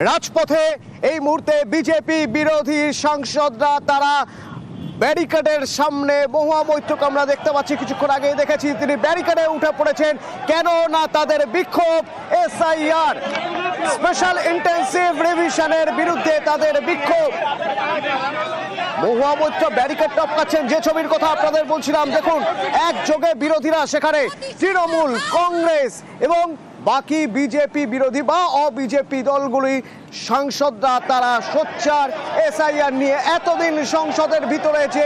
রাজপথে এই মুহূর্তে বিজেপি বিরোধী সাংসদরা তারা ব্যারিকেডের সামনে মহুয়া মৈত্রকে আমরা দেখতে পাচ্ছি, কিছুক্ষণ আগেই দেখেছি তিনি ব্যারিকেডে উঠে পড়েছেন। কেন না তাদের বিক্ষোভ এসআইআর স্পেশাল ইন্টেন্সিভ রিভিশনের বিরুদ্ধে তাদের বিক্ষোভ। মহুয়া মৈত্র ব্যারিকেড টপকাচ্ছেন, যে ছবির কথা আপনাদের বলছিলাম। দেখুন একযোগে বিরোধীরা, সেখানে তৃণমূল, কংগ্রেস এবং বাকি বিজেপি বিরোধী বা অবিজেপি দলগুলি সাংসদরা তারা সোচ্চার এসআইআর নিয়ে। এতদিন সংসদের ভিতরে যে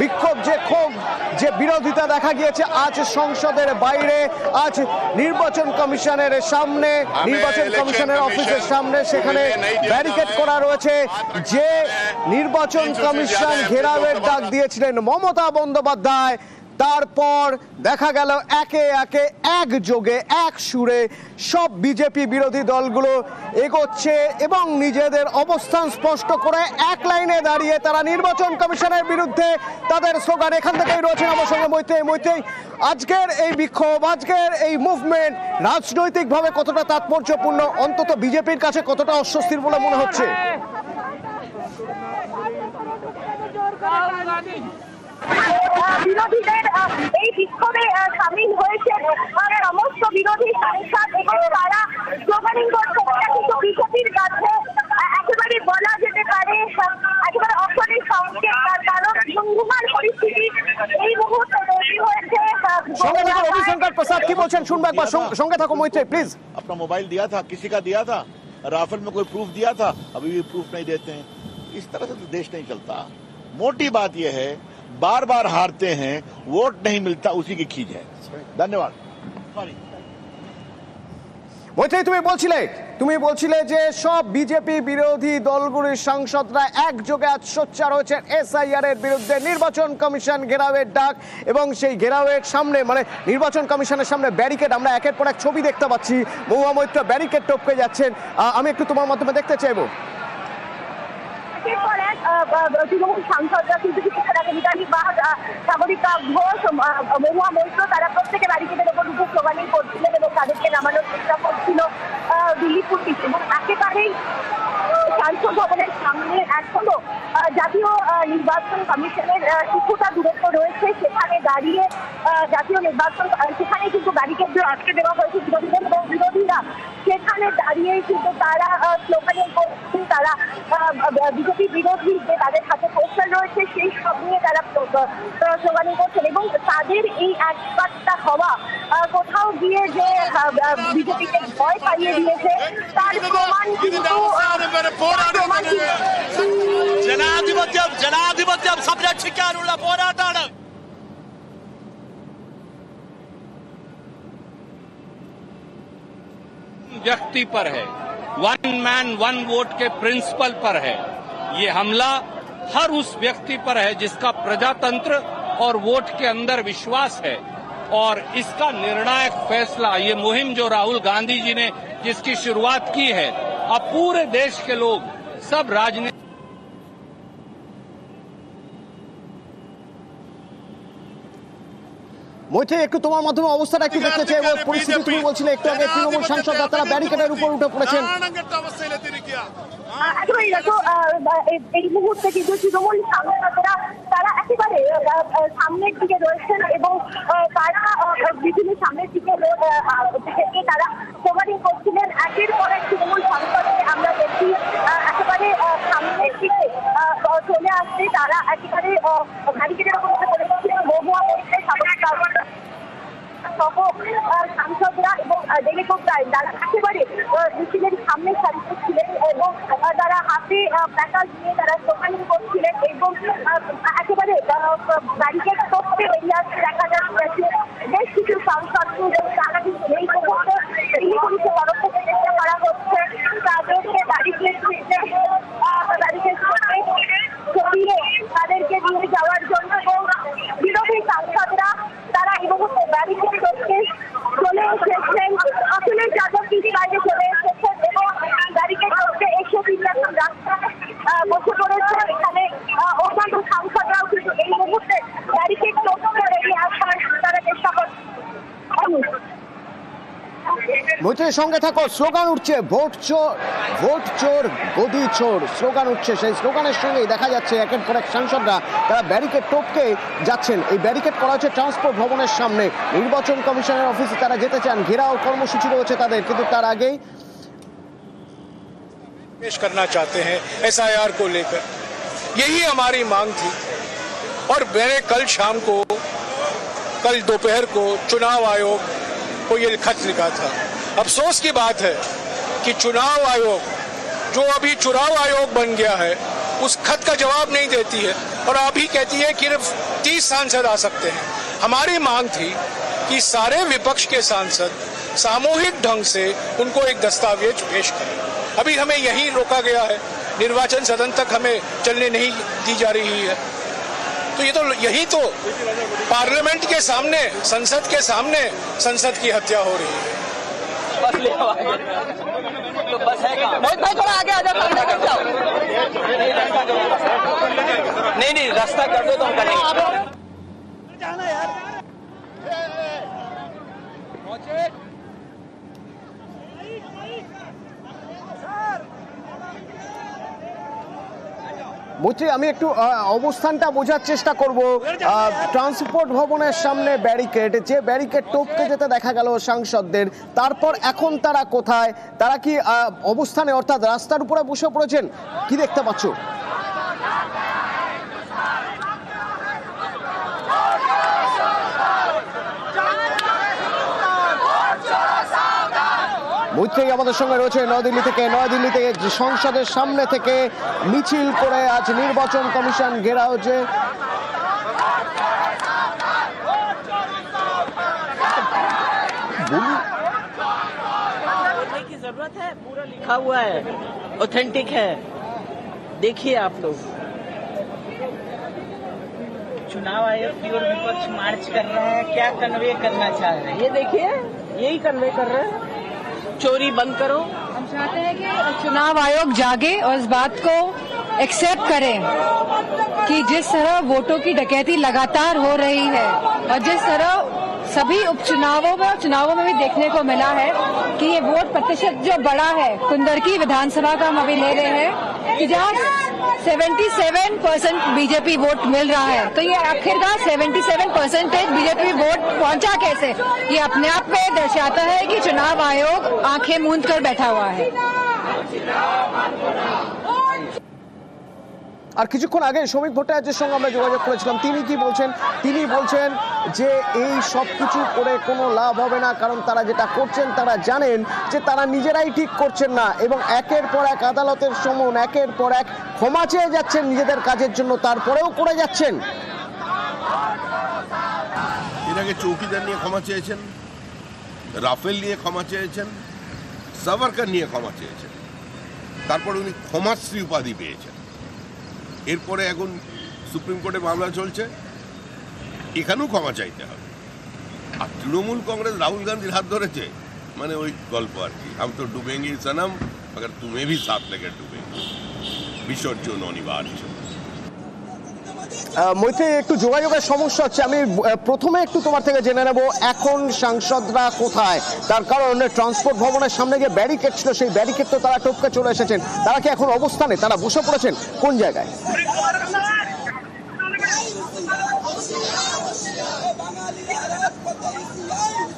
বিক্ষোভ, যে ক্ষোভ, যে বিরোধিতা দেখা গিয়েছে, আজ সংসদের বাইরে, আজ নির্বাচন কমিশনের সামনে, নির্বাচন কমিশনের অফিসের সামনে সেখানে ব্যারিকেড করা রয়েছে। যে নির্বাচন কমিশন ঘেরাওয়ের ডাক দিয়েছিলেন মমতা বন্দ্যোপাধ্যায়, তারপর দেখা গেল একে একে একযোগে এক সুরে সব বিজেপি বিরোধী দলগুলো এগোচ্ছে এবং নিজেদের অবস্থান স্পষ্ট করে এক লাইনে দাঁড়িয়ে তারা নির্বাচন কমিশনের বিরুদ্ধে তাদের স্লোগান। এখান থেকেই রয়েছেন আমার সঙ্গে মৈত্রী। আজকের এই বিক্ষোভ, আজকের এই মুভমেন্ট রাজনৈতিকভাবে কতটা তাৎপর্যপূর্ণ, অন্তত বিজেপির কাছে কতটা অস্বস্তির বলে মনে হচ্ছে? বিরোধীদের এই বিক্ষোভে সামিল হয়েছে সমস্ত বিরোধী সাংসদ এবং তারা স্লোগানিং করছে। কিন্তু বিজেপির কাছে একেবারে বলা যেতে পারে একেবারে অশনি সংকেত, তার কারণ ধুমধুমার পরিস্থিতি এই মুহূর্তে তৈরি হয়েছে। रविशंकर प्रसाद की बोलছেন শুনবো একবার, সঙ্গে থাকো মৈত্রী প্লিজ। अपना मोबाइल दिया था, किसी का दिया था, राफेल में कोई प्रूफ दिया था, अभी भी प्रूफ नहीं देते हैं। इस तरह से तो देश नहीं चलता। मोटी बात यह है बार बार हारते हैं, वोट नहीं मिलता, उसी की खींच है। धन्यवाद। মৈত্রী তুমি বলছিলে যে সব বিজেপি বিরোধী দলগুলির সাংসদরা একযোগে আজ সোচ্চার হয়েছেন এসআইআর এর বিরুদ্ধে। নির্বাচন কমিশন ঘেরাওয়ের ডাক এবং সেই ঘেরাওয়ের সামনে মানে নির্বাচন কমিশনের সামনে ব্যারিকেড, আমরা একের পর এক ছবি দেখতে পাচ্ছি। মহুয়া মৈত্র ব্যারিকেড টপকে যাচ্ছেন, আমি একটু তোমার মাধ্যমে দেখতে চাইবো। তৃণমূল সাংসদরা কিন্তু কিছুক্ষণ আগে মিতালি বাগ, সাগরিকা ঘোষ, মহুয়া মৈত্র তারা প্রত্যেকে ব্যারিকেডের ওপর উঠে স্লোগানিং করছিলেন এবং তাদেরকে নামানোর চেষ্টা করছিল দিল্লি পুলিশ। এবং একেবারেই সংসদ ভবনের সামনে এখনো জাতীয় নির্বাচন কমিশনের কিছুটা দূরত্ব রয়েছে, সেখানে দাঁড়িয়ে জাতীয় নির্বাচন সেখানে কিন্তু ব্যারিকেড আটকে দেওয়া হয়েছে বিরোধীদের এবং বিরোধীরা সেখানে দাঁড়িয়েই কিন্তু তারা স্লোগানিং করছেন। তারা বিজেপি বিরোধী যে তাদের হাতে পোস্টার রয়েছে সেই সব নিয়ে তারা স্লোগানিং করছেন এবং তাদের এই একবারটা হওয়া কোথাও গিয়ে যে বিজেপিকে ভয় পাইয়ে দিয়েছে তার প্রমাণ কিন্তু ജനാധിപത്യം സംരക്ഷിക്കാനുള്ള പോരാട്ടമാണ്. व्यक्ति पर है, वन मैन वन वोट के प्रिंसिपल पर है। ये हमला हर उस व्यक्ति पर है जिसका प्रजातंत्र और वोट के अंदर विश्वास है। और इसका निर्णायक फैसला, ये मुहिम जो राहुल गांधी जी ने जिसकी शुरुआत की है, अब पूरे देश के लोग सब राजनीति মৈত্রী একটু তোমার মাধ্যমে অবস্থাটা একটু দেখতে চাইবো। পরিস্থিতি তুমি বলছিলে একটু আগে তৃণমূল সাংসদরা তারা ব্যারিকেডের উপর উঠে পড়েছেন। একেবারেই দেখো এই মুহূর্তে কিন্তু তৃণমূল সাংসদরা তারা একেবারে সামনের দিকে রয়েছেন এবং তারা বিভিন্ন সামনের দিকে থেকে তারা স্লোগানিং করছিলেন। একের পর এক তৃণমূল সাংসদকে আমরা দেখি একেবারে সামনের দিকে চলে আসছে। তারা একেবারে ব্যারিকেডের উপর উঠে পড়েছিলেন। মহুয়া মৈত্র, সাগরিকা সহ সাংসদরা এবং ডেলিগেটরা তারা একেবারে মিছিলের সামনে সারিতে ছিলেন এবং তারা হাতে প্ল্যাকার্ড নিয়ে তারা স্লোগানিং করছিলেন এবং একেবারে ব্যারিকেড টপকে বেরিয়ে আসতে দেখা যাচ্ছে বেশ কিছু সাংসদ। তারা কিন্তু এই মুহূর্তে দিল্লি পুলিশের তরফ থেকে চেষ্টা করা হচ্ছে তাদেরকে ব্যারিকেড সরিয়ে তাদেরকে নিয়ে যাওয়ার জন্য এবং বিরোধী সাংসদরা তারা এই মুহূর্তে ব্যারিকেড টপকে চলে এসেছেন। আসলে যাদব কিন্তু বাইরে চলে এসেছেন এবং ব্যারিকেড টপকে এসে কিন্তু এখন রাস্তায় বসে পড়েছে। এখানে অন্যান্য সাংসদরাও কিন্তু এই মুহূর্তে ব্যারিকেড টপকে বেরিয়ে আসার তারা চেষ্টা করছেন। মৈত্রীর সঙ্গে থাকো। স্লোগান উঠছে ভোট চোর গদি চোর, স্লোগান উঠছে। সেই স্লোগানের সঙ্গেই দেখা যাচ্ছে একের পর এক সাংসদরা তারা ব্যারিকেড টপকে যাচ্ছেন। এই ব্যারিকেড করা হচ্ছে ট্রান্সপোর্ট ভবনের সামনে। নির্বাচন কমিশনের অফিসে তারা যেতে চান, ঘেরাও কর্মসূচি রয়েছে তাদের, কিন্তু তার আগেই पेश करना चाहते हैं SIR को लेकर, यही हमारी मांग थी। और मैंने कल शाम को, कल दोपहर को चुनाव आयोग को ये खत लिखा था। अफसोस की बात है कि चुनाव आयोग जो अभी चुनाव आयोग बन गया है उस खत का जवाब नहीं देती है और अभी कहती है कि सिर्फ 30 सांसद आ सकते हैं। हमारी मांग थी कि सारे विपक्ष के सांसद सामूहिक ढंग से उनको एक दस्तावेज पेश करें। अभी हमें यहीं रोका गया है, निर्वाचन सदन तक हमें चलने नहीं दी जा रही है। तो ये तो यही तो पार्लियामेंट के सामने, संसद के सामने संसद की हत्या हो रही है। तो बस है मोहित भाई थोड़ा आगे आ जाओ, नहीं रास्ता कर दो तो हम करेंगे। মৈত্রী, আমি একটু অবস্থানটা বোঝার চেষ্টা করব। ট্রান্সপোর্ট ভবনের সামনে ব্যারিকেড, যে ব্যারিকেড টপকে যেতে দেখা গেল সাংসদদের, তারপর এখন তারা কোথায়? তারা কি অবস্থানে অর্থাৎ রাস্তার উপরে বসে পড়েছেন? কি দেখতে পাচ্ছ? মৈত্রী আমাদের সঙ্গে রয়েছে নয়াদিল্লি থেকে। নয়াদিল্লিতে সংসদের সামনে থেকে মিছিল করে আজ নির্বাচন কমিশন ঘেরাও। যে बोलने की जरूरत है, पूरा लिखा हुआ है, ऑथेंटिक है, देखिए आप लोग। चुनाव आयोग की ओर विपक्ष मार्च कर रहा है, क्या कन्वे करना चाह रहे हैं ये देखिए, यही कन्वे कर रहे हैं। चोरी बंद करो। हम चाहते हैं कि चुनाव आयोग जागे और इस बात को एक्सेप्ट करें कि जिस तरह वोटों की डकैती लगातार हो रही है और जिस तरह सभी उपचुनावों में और चुनावों में भी देखने को मिला है कि ये वोट प्रतिशत जो बड़ा है, कुंदरकी विधानसभा का हम अभी ले रहे हैं कि जहाँ 77% बीजेपी वोट मिल रहा है, तो ये आखिरकार 77% बीजेपी वोट पहुंचा कैसे? ये अपने आप में दर्शाता है कि चुनाव आयोग आंखें मूंद कर बैठा हुआ है। আর কিছুক্ষণ আগে শ্রমিক ভট্টাচার্যের সঙ্গে আমরা যোগাযোগ করেছিলাম। তিনি কি বলছেন? তিনি বলছেন যে এই সব কিছু করে কোনো লাভ হবে না, কারণ তারা যেটা করছেন তারা জানেন যে তারা নিজেরাই ঠিক করছেন না এবং একের পর এক আদালতের সমন, একের পর এক ক্ষমা চেয়ে যাচ্ছেন নিজেদের কাজের জন্য, তারপরেও করে যাচ্ছেন। এর আগে চৌকিদার নিয়ে ক্ষমা চেয়েছেন, রাফেল নিয়ে ক্ষমা চেয়েছেন, সাভারকার নিয়ে ক্ষমা চেয়েছেন, তারপর উনি ক্ষমাশ্রী উপাধি পেয়েছেন। এরপরে এখন সুপ্রিম কোর্টে মামলা চলছে, এখানেও ক্ষমা চাইতে হবে। আর তৃণমূল কংগ্রেস রাহুল গান্ধীর হাত ধরেছে, মানে ওই গল্প আর কি, हम तो डूबेंगे सनम मगर तुम्हें भी साथ लेकर डूबेंगे, বিসর্জন অনিবার্য। মৈত্রী, একটু যোগাযোগের সমস্যা হচ্ছে। আমি প্রথমে একটু তোমার থেকে জেনে নেব এখন সাংসদরা কোথায়, তার কারণ ট্রান্সপোর্ট ভবনের সামনে যে ব্যারিকেড ছিল সেই ব্যারিকেড তো তারা টপকে চলে এসেছেন। তারা কি এখন অবস্থানে, তারা বসে পড়েছেন কোন জায়গায়?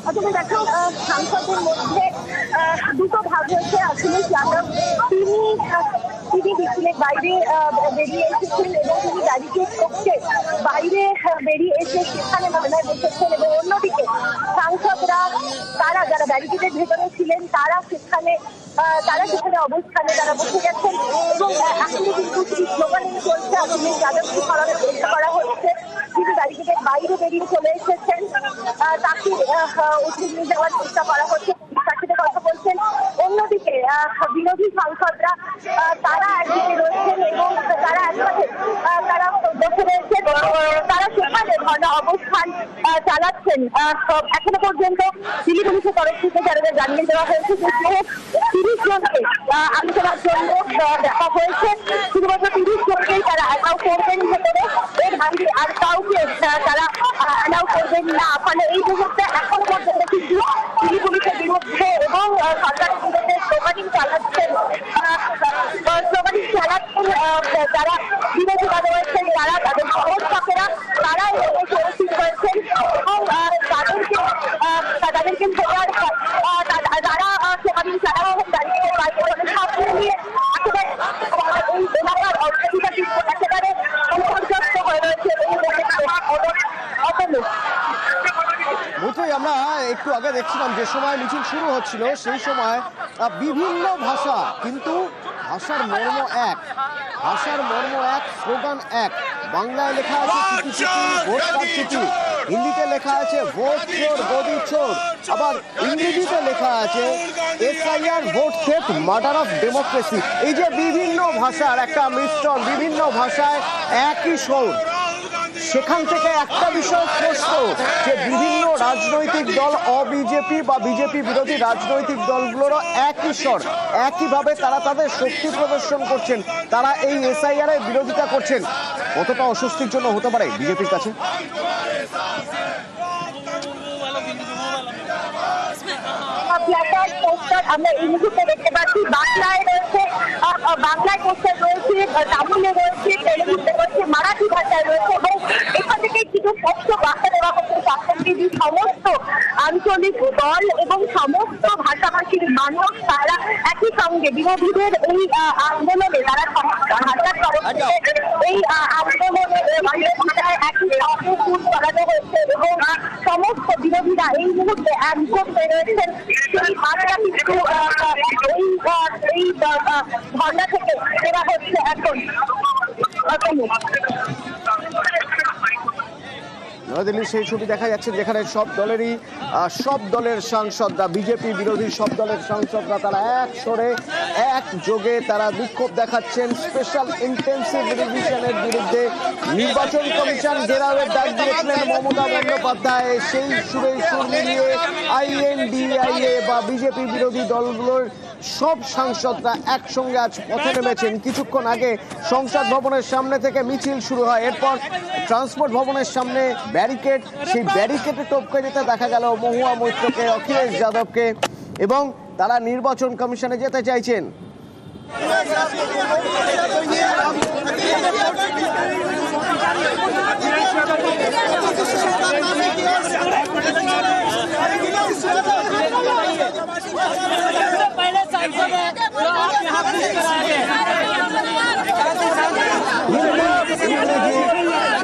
আসলে দেখো, সাংসদের মধ্যে দুটো ভাগ হয়েছে। অখিলেশ যাদব তিনি মিছিলের বাইরে বেরিয়ে এসেছেন এবং তিনি ব্যারিকেড করছে বাইরে বেরিয়ে এসে সেখানে ধর্নায় বসেছেন, এবং অন্যদিকে সাংসদরা তারা যারা ব্যারিকেডের ভেতরে ছিলেন তারা সেখানে অবস্থানে তারা বসে গেছেন এবং এখনো কিন্তু স্লোগান চলছে। অখিলেশ যাদবকে সরানোর চেষ্টা করা হচ্ছে, তিনি ব্যারিকেডের বাইরে বেরিয়ে চলে এসেছেন, তাকে উঠে নিয়ে যাওয়ার চেষ্টা করা হচ্ছে, তার সাথে কথা বলছেন। অন্যদিকে বিরোধী সাংসদরা তারা একদিকে রয়েছেন এবং তারা একসাথে তারা বসে রয়েছেন, তারা সেখানে ধর্ণা অবস্থান চালাচ্ছেন। এখনো পর্যন্ত দিল্লি পুলিশের তরফ থেকে যারা জানিয়ে দেওয়া হয়েছে যে 30 জনকে আলোচনার জন্য দেখা হয়েছে, শুধুমাত্র 30 জনকেই তারা অ্যালাউ করবেন ভেতরে, এর বাইরে আর কাউকে তারা অ্যালাউ করবেন না। ফলে এই মুহূর্তে এখনো পর্যন্ত কিন্তু দিল্লি পুলিশের বিরুদ্ধে এবং যারা বিরোধীরা রয়েছেন, যারা তাদের সমর্থকেরা, তারা এখানে উপস্থিত হয়েছেন এবং তাদেরকে যারা সেখানে যারা দাঁড়িয়ে সামনে নিয়ে এই এলাকার অর্থনীতি একেবারে বিপর্যস্ত হয়ে রয়েছে। বুঝতেই আমরা একটু আগে দেখছিলাম যে সময় মিছিল শুরু হচ্ছিল সেই সময় বিভিন্ন ভাষা, কিন্তু ভাষার মর্ম এক, স্লোগান এক। বাংলায় লেখা আছে চিঠি চিঠি ভোট কার চিঠি, হিন্দিতে লেখা আছে ভোট চোর গদি চোর, আবার ইংরেজিতে লেখা আছে SIR vote theft murder of democracy. এই যে বিভিন্ন ভাষার একটা মিশ্রণ, বিভিন্ন ভাষায় একই সুর, সেখান থেকে একটা বিষয় স্পষ্ট যে বিভিন্ন রাজনৈতিক দল, অবিজেপি বা বিজেপি বিরোধী রাজনৈতিক দলগুলোরও একই স্বর, একইভাবে তারা তাদের শক্তি প্রদর্শন করছেন, তারা এই এসআইআর এর বিরোধিতা করছেন। কতটা অস্বস্তির জন্য হতে পারে বিজেপির কাছে? আমরা এই মুহূর্তে দেখতে পাচ্ছি বাংলায় রয়েছে, বাংলায় পোস্টার রয়েছে, তামিলে রয়েছে, তেলেগুতে রয়েছে, মারাঠি ভাষায় রয়েছে এবং এখান থেকে কিছু স্পষ্ট বার্তা দেওয়া হচ্ছে যে সমস্ত আঞ্চলিক দল এবং সমস্ত ভাষাভাষীর মানুষ তারা একই সঙ্গে বিরোধীদের এই আন্দোলনে তারা হাজার তরফ থেকে এই আন্দোলনে একই সঙ্গে সুর ছড়ানো হয়েছে এবং সমস্ত বিরোধীরা এই মুহূর্তে একজোট হয়ে রয়েছেন। সেই ভাষা কিন্তু এই ধর্ণা থেকে দেওয়া হচ্ছে এখন। নয়াদিল্লির সেই ছবি দেখা যাচ্ছে যেখানে সব দলের সাংসদরা, বিজেপি বিরোধী সব দলের সাংসদরা তারা এক সরে একযোগে তারা বিক্ষোভ দেখাচ্ছেন স্পেশাল ইন্টেন্সিভ রিভিশনের বিরুদ্ধে। নির্বাচন কমিশন ঘেরাওয়ের ডাক দিয়েছিলেন মমতা বন্দ্যোপাধ্যায়, সেই সুরে সুর মিলিয়ে আইএনডিআইএ বা বিজেপি বিরোধী দলগুলোর সব সাংসদরা একসঙ্গে আজ পথে নেমেছেন। কিছুক্ষণ আগে সংসদ ভবনের সামনে থেকে মিছিল শুরু হয়, এরপর ট্রান্সপোর্ট ভবনের সামনে ব্যারিকেড, সেই ব্যারিকেডে টপকে যেতে দেখা গেল মহুয়া মৈত্রকে, অখিলেশ যাদবকে, এবং তারা নির্বাচন কমিশনে যেতে চাইছেন।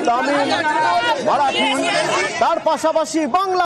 তামিল, মারাঠি, তার পাশাপাশি বাংলা